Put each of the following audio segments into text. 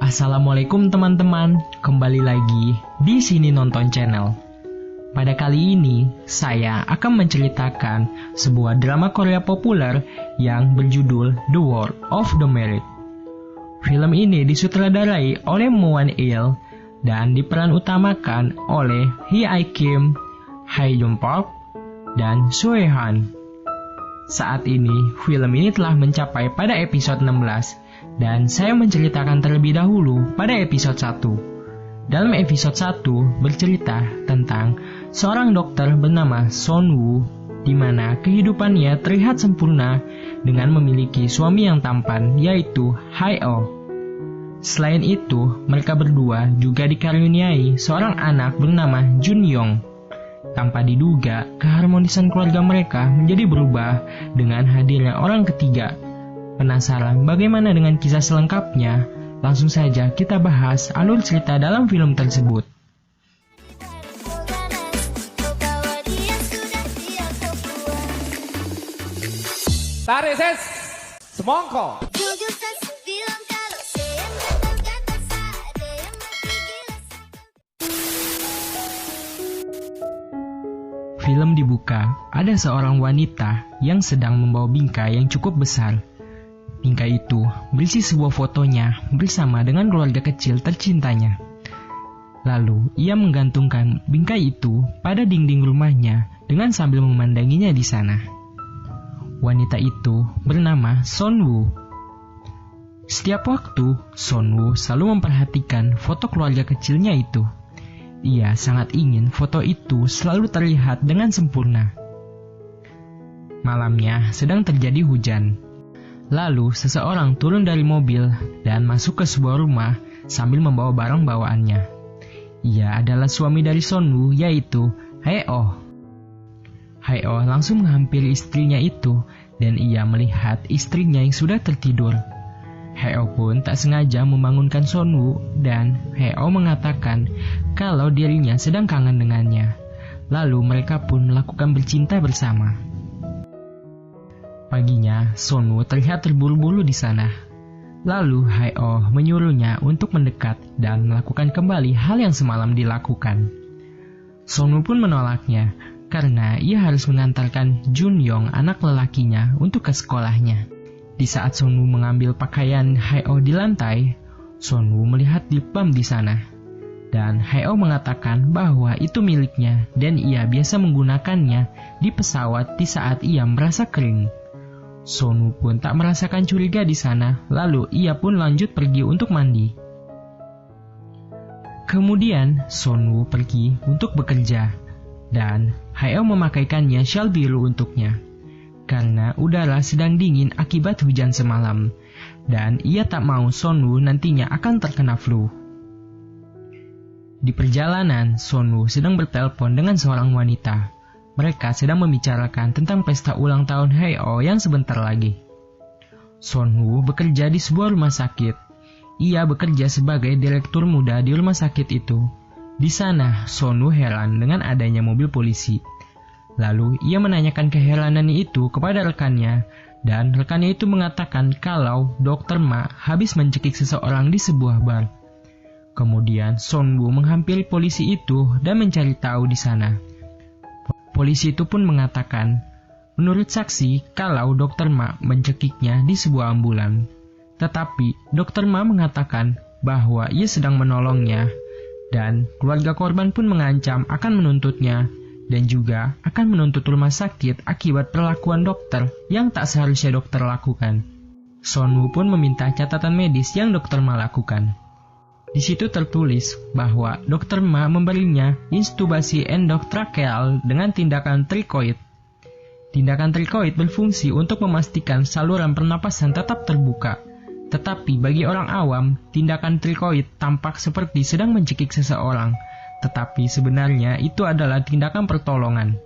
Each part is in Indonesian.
Assalamualaikum teman-teman, kembali lagi di Sini Nonton Channel. Pada kali ini, saya akan menceritakan sebuah drama Korea populer yang berjudul The War of the Merit. Film ini disutradarai oleh Moon Il dan diperan utamakan oleh Hee Ae Kim, Hae Jung Park, dan Seo Han. Saat ini, film ini telah mencapai pada episode 16 dan saya menceritakan terlebih dahulu pada episode 1. Dalam episode 1 bercerita tentang seorang dokter bernama Son Woo, di mana kehidupannya terlihat sempurna dengan memiliki suami yang tampan, yaitu Hae-oh. Selain itu, mereka berdua juga dikaruniai seorang anak bernama Jun-yong. Tanpa diduga, keharmonisan keluarga mereka menjadi berubah dengan hadirnya orang ketiga. Penasaran bagaimana dengan kisah selengkapnya? Langsung saja kita bahas alur cerita dalam film tersebut. Tarik ses, semongko. Film dibuka, ada seorang wanita yang sedang membawa bingkai yang cukup besar. Bingkai itu berisi sebuah fotonya bersama dengan keluarga kecil tercintanya. Lalu ia menggantungkan bingkai itu pada dinding rumahnya dengan sambil memandanginya di sana. Wanita itu bernama Son Woo. Setiap waktu, Son Woo selalu memperhatikan foto keluarga kecilnya itu. Ia sangat ingin foto itu selalu terlihat dengan sempurna. Malamnya sedang terjadi hujan. Lalu seseorang turun dari mobil dan masuk ke sebuah rumah sambil membawa barang bawaannya. Ia adalah suami dari Son Woo, yaitu Hae-oh. Hae-oh langsung menghampiri istrinya itu dan ia melihat istrinya yang sudah tertidur. Hae-oh pun tak sengaja membangunkan Son Woo dan Hae-oh mengatakan kalau dirinya sedang kangen dengannya. Lalu mereka pun melakukan bercinta bersama. Paginya, Son Woo terlihat terburu-buru di sana. Lalu Hae-oh menyuruhnya untuk mendekat dan melakukan kembali hal yang semalam dilakukan. Son Woo pun menolaknya karena ia harus mengantarkan Jun-yong, anak lelakinya, untuk ke sekolahnya. Di saat Son Woo mengambil pakaian Hae-oh di lantai, Son Woo melihat lip balm di sana. Dan Hae-oh mengatakan bahwa itu miliknya dan ia biasa menggunakannya di pesawat di saat ia merasa kering. Son Woo pun tak merasakan curiga di sana, lalu ia pun lanjut pergi untuk mandi. Kemudian Son Woo pergi untuk bekerja dan Hae-oh memakaikannya syal biru untuknya. Karena udara sedang dingin akibat hujan semalam, dan ia tak mau Son Woo nantinya akan terkena flu. Di perjalanan, Son Woo sedang bertelepon dengan seorang wanita. Mereka sedang membicarakan tentang pesta ulang tahun Hae-oh yang sebentar lagi. Son Woo bekerja di sebuah rumah sakit. Ia bekerja sebagai direktur muda di rumah sakit itu. Di sana, Son Woo heran dengan adanya mobil polisi. Lalu ia menanyakan keheranannya itu kepada rekannya, dan rekannya itu mengatakan kalau Dr. Ma habis mencekik seseorang di sebuah bar. Kemudian Son Woo menghampiri polisi itu dan mencari tahu di sana. Polisi itu pun mengatakan, menurut saksi, kalau Dr. Ma mencekiknya di sebuah ambulan. Tetapi Dr. Ma mengatakan bahwa ia sedang menolongnya, dan keluarga korban pun mengancam akan menuntutnya, dan juga akan menuntut rumah sakit akibat perlakuan dokter yang tak seharusnya dokter lakukan. Son Woo pun meminta catatan medis yang Dr. Ma lakukan. Di situ tertulis bahwa Dr. Ma memberinya intubasi endotrakeal dengan tindakan trikoid. Tindakan trikoid berfungsi untuk memastikan saluran pernapasan tetap terbuka. Tetapi bagi orang awam, tindakan trikoid tampak seperti sedang mencekik seseorang. Tetapi sebenarnya itu adalah tindakan pertolongan.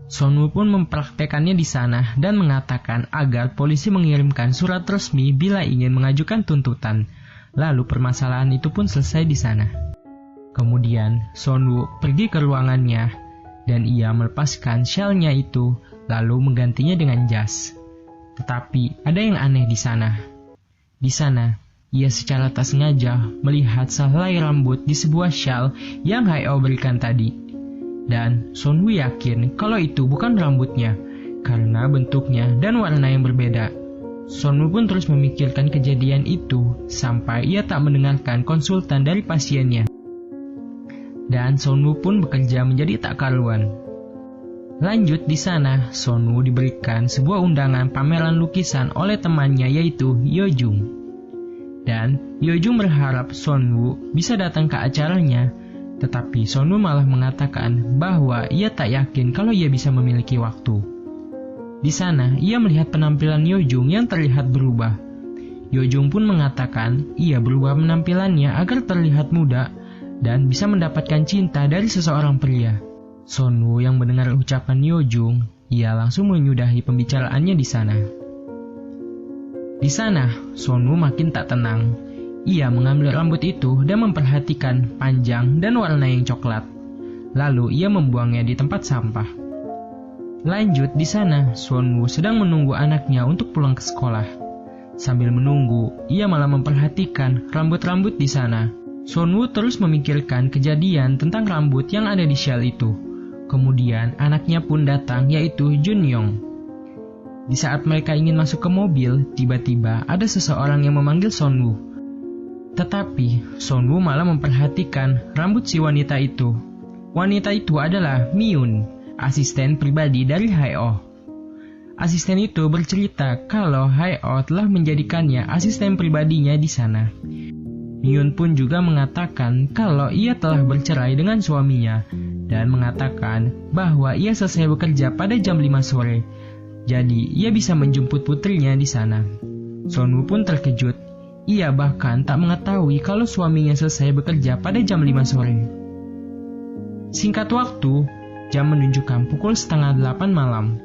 Son Woo pun mempraktekannya di sana dan mengatakan agar polisi mengirimkan surat resmi bila ingin mengajukan tuntutan. Lalu permasalahan itu pun selesai di sana. Kemudian Son Woo pergi ke ruangannya dan ia melepaskan syalnya itu lalu menggantinya dengan jas. Tetapi ada yang aneh di sana. Di sana ia secara tak sengaja melihat sehelai rambut di sebuah syal yang Hae-oh berikan tadi. Dan Sonwoo yakin kalau itu bukan rambutnya, karena bentuknya dan warna yang berbeda. Sonwoo pun terus memikirkan kejadian itu sampai ia tak mendengarkan konsultan dari pasiennya. Dan Sonwoo pun bekerja menjadi tak karuan. Lanjut di sana, Sonwoo diberikan sebuah undangan pameran lukisan oleh temannya yaitu Yeojung. Dan Yeojung berharap Sonwoo bisa datang ke acaranya, tetapi Sonwoo malah mengatakan bahwa ia tak yakin kalau ia bisa memiliki waktu. Di sana, ia melihat penampilan Yeojung yang terlihat berubah. Yeojung pun mengatakan ia berubah penampilannya agar terlihat muda dan bisa mendapatkan cinta dari seseorang pria. Sonwoo yang mendengar ucapan Yeojung, ia langsung menyudahi pembicaraannya di sana. Di sana, Sonwoo makin tak tenang. Ia mengambil rambut itu dan memperhatikan panjang dan warna yang coklat. Lalu ia membuangnya di tempat sampah. Lanjut di sana, Sonwoo sedang menunggu anaknya untuk pulang ke sekolah. Sambil menunggu, ia malah memperhatikan rambut-rambut di sana. Sonwoo terus memikirkan kejadian tentang rambut yang ada di syal itu. Kemudian anaknya pun datang yaitu Junyoung. Di saat mereka ingin masuk ke mobil, tiba-tiba ada seseorang yang memanggil Sonwoo. Tetapi Sonwoo malah memperhatikan rambut si wanita itu. Wanita itu adalah Miyun, asisten pribadi dari Hae-oh. Asisten itu bercerita kalau Hae-oh telah menjadikannya asisten pribadinya di sana. Miyun pun juga mengatakan kalau ia telah bercerai dengan suaminya dan mengatakan bahwa ia selesai bekerja pada jam 5 sore. Jadi ia bisa menjemput putrinya di sana. Sonwoo pun terkejut. Ia bahkan tak mengetahui kalau suaminya selesai bekerja pada jam 5 sore. Singkat waktu, jam menunjukkan pukul 7:30 malam.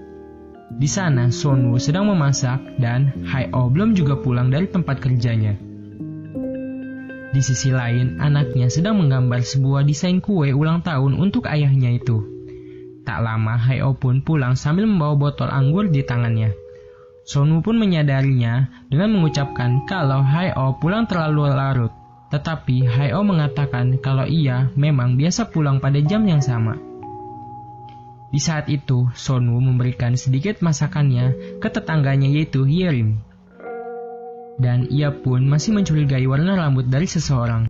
Di sana, Sonwoo sedang memasak dan Hae-oh belum juga pulang dari tempat kerjanya. Di sisi lain, anaknya sedang menggambar sebuah desain kue ulang tahun untuk ayahnya itu. Tak lama, Hae-oh pun pulang sambil membawa botol anggur di tangannya. Sonwoo pun menyadarinya dengan mengucapkan kalau Hae-oh pulang terlalu larut. Tetapi Hae-oh mengatakan kalau ia memang biasa pulang pada jam yang sama. Di saat itu, Sonwoo memberikan sedikit masakannya ke tetangganya yaitu Yerim. Dan ia pun masih mencurigai warna rambut dari seseorang.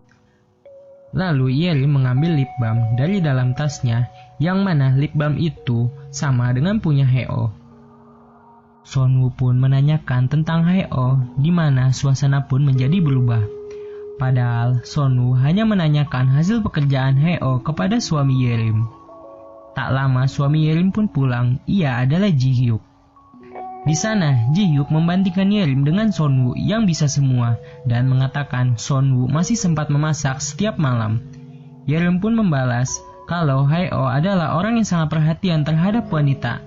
Lalu Yerim mengambil lip balm dari dalam tasnya, yang mana lip balm itu sama dengan punya Hae-oh. Sonwoo pun menanyakan tentang Hae-oh, di mana suasana pun menjadi berubah. Padahal Sonwoo hanya menanyakan hasil pekerjaan Hae-oh kepada suami Yerim. Tak lama suami Yerim pun pulang, ia adalah Ji-hyuk. Di sana, Ji-hyuk membandingkan Yerim dengan Sonwoo yang bisa semua dan mengatakan Sonwoo masih sempat memasak setiap malam. Yerim pun membalas kalau Hae-oh adalah orang yang sangat perhatian terhadap wanita.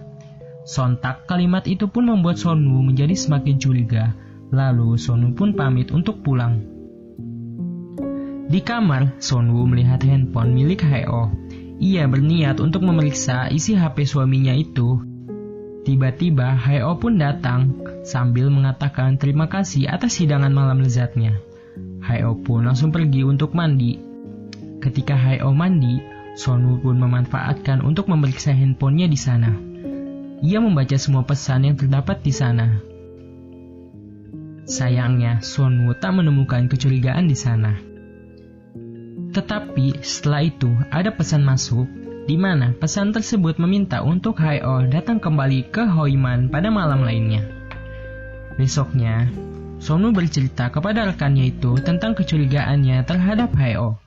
Sontak kalimat itu pun membuat Sonwoo menjadi semakin curiga. Lalu Sonwoo pun pamit untuk pulang. Di kamar, Sonwoo melihat handphone milik Hae-oh. Ia berniat untuk memeriksa isi HP suaminya itu. Tiba-tiba Hae-oh pun datang sambil mengatakan terima kasih atas hidangan malam lezatnya. Hae-oh pun langsung pergi untuk mandi. Ketika Hae-oh mandi, Sonwoo pun memanfaatkan untuk memeriksa handphonenya di sana. Ia membaca semua pesan yang terdapat di sana. Sayangnya, Sonwoo tak menemukan kecurigaan di sana. Tetapi setelah itu ada pesan masuk, di mana pesan tersebut meminta untuk Hae-oh datang kembali ke Hoiman pada malam lainnya. Besoknya, Sonwoo bercerita kepada rekannya itu tentang kecurigaannya terhadap Hae-oh.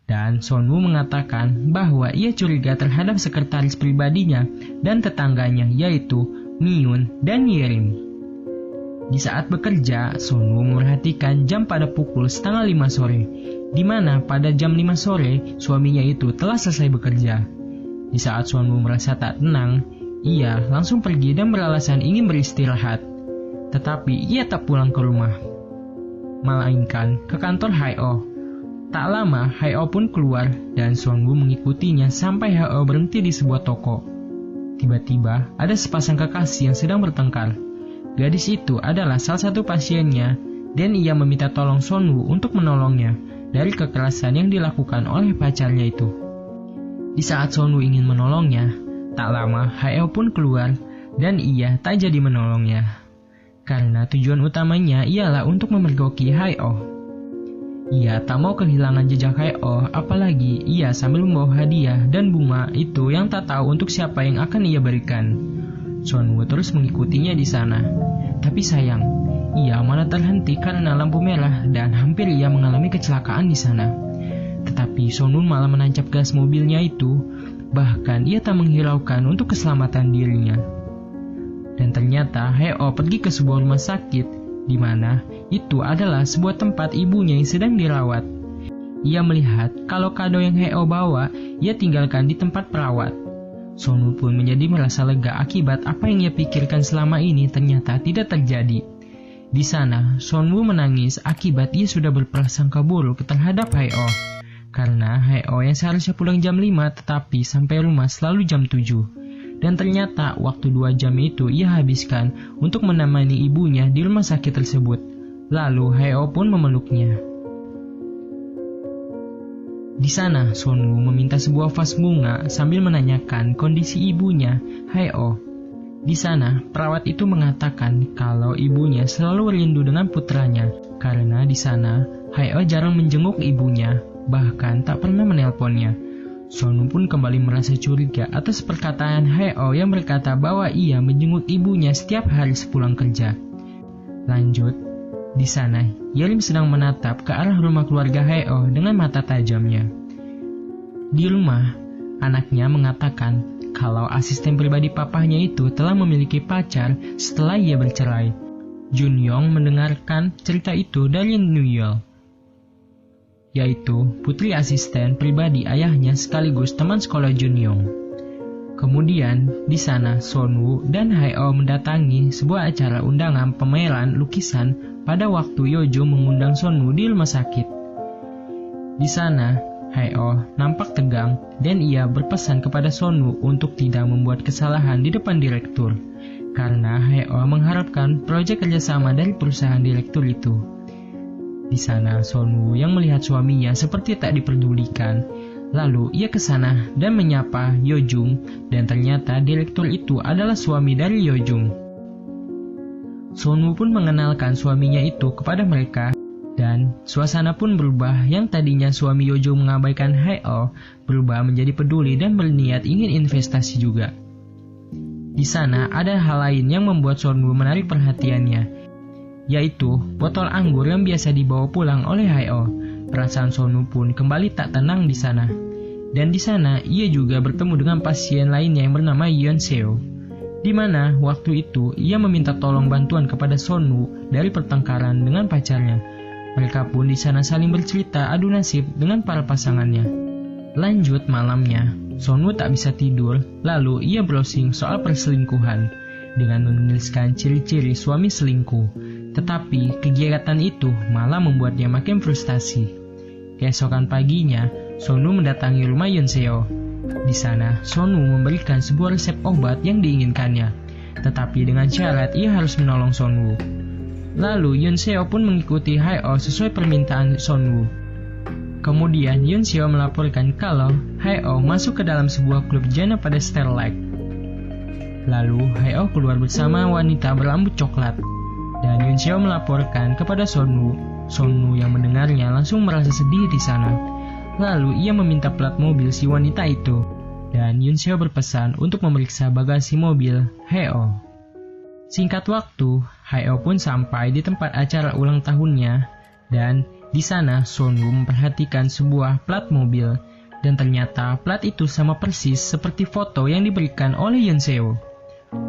Dan Sonwoo mengatakan bahwa ia curiga terhadap sekretaris pribadinya dan tetangganya yaitu Miyun dan Yerim. Di saat bekerja, Sonwoo memperhatikan jam pada pukul 4:30 sore, di mana pada jam 5 sore suaminya itu telah selesai bekerja. Di saat Sonwoo merasa tak tenang, ia langsung pergi dan beralasan ingin beristirahat. Tetapi ia tak pulang ke rumah, melainkan ke kantor Hae-oh. Tak lama, Hae-oh pun keluar dan Sonwoo mengikutinya sampai Hae-oh berhenti di sebuah toko. Tiba-tiba, ada sepasang kekasih yang sedang bertengkar. Gadis itu adalah salah satu pasiennya dan ia meminta tolong Sonwoo untuk menolongnya dari kekerasan yang dilakukan oleh pacarnya itu. Di saat Sonwoo ingin menolongnya, tak lama Hae-oh pun keluar dan ia tak jadi menolongnya. Karena tujuan utamanya ialah untuk memergoki Hae-oh. Ia tak mau kehilangan jejak Hae-oh, apalagi ia sambil membawa hadiah dan bunga itu yang tak tahu untuk siapa yang akan ia berikan. Sonwoo terus mengikutinya di sana. Tapi sayang, ia malah terhenti karena lampu merah dan hampir ia mengalami kecelakaan di sana. Tetapi Sonwoo malah menancap gas mobilnya itu, bahkan ia tak menghiraukan untuk keselamatan dirinya. Dan ternyata Hae-oh pergi ke sebuah rumah sakit, di mana itu adalah sebuah tempat ibunya yang sedang dirawat. Ia melihat kalau kado yang Hae-oh bawa, ia tinggalkan di tempat perawat. Sonwoo pun menjadi merasa lega akibat apa yang ia pikirkan selama ini ternyata tidak terjadi. Di sana, Sonwoo menangis akibat ia sudah berprasangka buruk terhadap Hae-oh. Karena Hae-oh yang seharusnya pulang jam 5 tetapi sampai rumah selalu jam 7. Dan ternyata waktu 2 jam itu ia habiskan untuk menemani ibunya di rumah sakit tersebut. Lalu Hae-oh pun memeluknya. Di sana, Sonwoo meminta sebuah vas bunga sambil menanyakan kondisi ibunya, Hae-oh. Di sana, perawat itu mengatakan kalau ibunya selalu rindu dengan putranya. Karena di sana, Hae-oh jarang menjenguk ibunya, bahkan tak pernah menelponnya. Sonwoo pun kembali merasa curiga atas perkataan Hae-oh yang berkata bahwa ia menjenguk ibunya setiap hari sepulang kerja. Lanjut, di sana, Yerim sedang menatap ke arah rumah keluarga Hae-oh dengan mata tajamnya. Di rumah, anaknya mengatakan kalau asisten pribadi papahnya itu telah memiliki pacar setelah ia bercerai. Jun-young mendengarkan cerita itu dari Nuyol, yaitu putri asisten pribadi ayahnya sekaligus teman sekolah Jun-young. Kemudian, di sana Sonwoo dan Hae-oh mendatangi sebuah acara undangan pameran lukisan pada waktu Yeojung mengundang Sonwoo di rumah sakit. Di sana, Hae-oh nampak tegang dan ia berpesan kepada Sonwoo untuk tidak membuat kesalahan di depan direktur, karena Hae-oh mengharapkan proyek kerjasama dari perusahaan direktur itu. Di sana, Sonwoo yang melihat suaminya seperti tak diperdulikan, lalu ia ke sana dan menyapa Yeojung, dan ternyata direktur itu adalah suami dari Yeojung. Sonwoo pun mengenalkan suaminya itu kepada mereka, dan suasana pun berubah. Yang tadinya suami Yeojung mengabaikan Hae-oh berubah menjadi peduli dan berniat ingin investasi juga. Di sana ada hal lain yang membuat Sonwoo menarik perhatiannya, yaitu botol anggur yang biasa dibawa pulang oleh Hae-oh. Perasaan Sonwoo pun kembali tak tenang di sana. Dan di sana ia juga bertemu dengan pasien lainnya yang bernama Yeon-seo, di mana waktu itu ia meminta tolong bantuan kepada Sonwoo dari pertengkaran dengan pacarnya. Mereka pun di sana saling bercerita adu nasib dengan para pasangannya. Lanjut malamnya, Sonwoo tak bisa tidur, lalu ia browsing soal perselingkuhan dengan menuliskan ciri-ciri suami selingkuh. Tetapi kegiatan itu malah membuatnya makin frustasi. Keesokan paginya, Sonwoo mendatangi rumah Yeon-seo. Di sana, Sonwoo memberikan sebuah resep obat yang diinginkannya, tetapi dengan syarat ia harus menolong Sonwoo. Lalu Yeon-seo pun mengikuti Hae-oh sesuai permintaan Sonwoo. Kemudian Yeon-seo melaporkan kalau Hae-oh masuk ke dalam sebuah klub jana pada Starlight. Lalu Hae-oh keluar bersama wanita berambut coklat, dan Yeon-seo melaporkan kepada Sonwoo. Sonwoo yang mendengarnya langsung merasa sedih di sana. Lalu ia meminta plat mobil si wanita itu, dan Yeon-seo berpesan untuk memeriksa bagasi mobil Hae-oh. Singkat waktu, Hae-oh pun sampai di tempat acara ulang tahunnya, dan di sana Sonwoo memperhatikan sebuah plat mobil, dan ternyata plat itu sama persis seperti foto yang diberikan oleh Yeon-seo.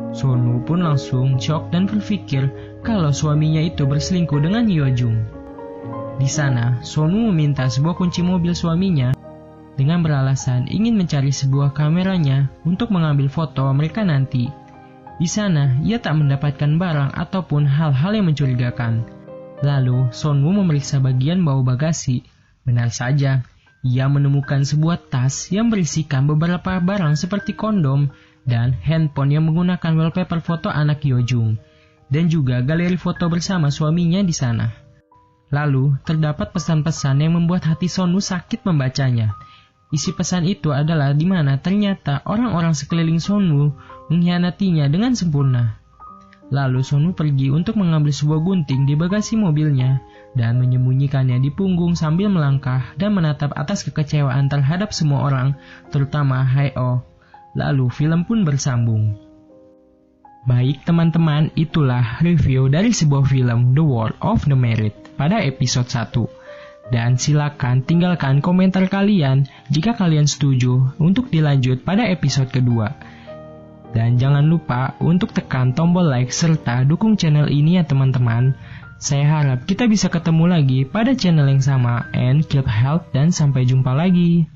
Sonwoo pun langsung shock dan berpikir kalau suaminya itu berselingkuh dengan Yeojung. Di sana, Sonwoo meminta sebuah kunci mobil suaminya dengan beralasan ingin mencari sebuah kameranya untuk mengambil foto mereka nanti. Di sana, ia tak mendapatkan barang ataupun hal-hal yang mencurigakan. Lalu, Sonwoo memeriksa bagian bawah bagasi. Benar saja, ia menemukan sebuah tas yang berisikan beberapa barang seperti kondom dan handphone yang menggunakan wallpaper foto anak Yeojung, dan juga galeri foto bersama suaminya di sana. Lalu, terdapat pesan-pesan yang membuat hati Sonwoo sakit membacanya. Isi pesan itu adalah di mana ternyata orang-orang sekeliling Sonwoo mengkhianatinya dengan sempurna. Lalu Sonwoo pergi untuk mengambil sebuah gunting di bagasi mobilnya dan menyembunyikannya di punggung sambil melangkah dan menatap atas kekecewaan terhadap semua orang, terutama Hae-oh. Lalu film pun bersambung. Baik teman-teman, itulah review dari sebuah film The World of the Married pada episode 1. Dan silakan tinggalkan komentar kalian jika kalian setuju untuk dilanjut pada episode kedua. Dan jangan lupa untuk tekan tombol like serta dukung channel ini ya teman-teman. Saya harap kita bisa ketemu lagi pada channel yang sama and keep health dan sampai jumpa lagi.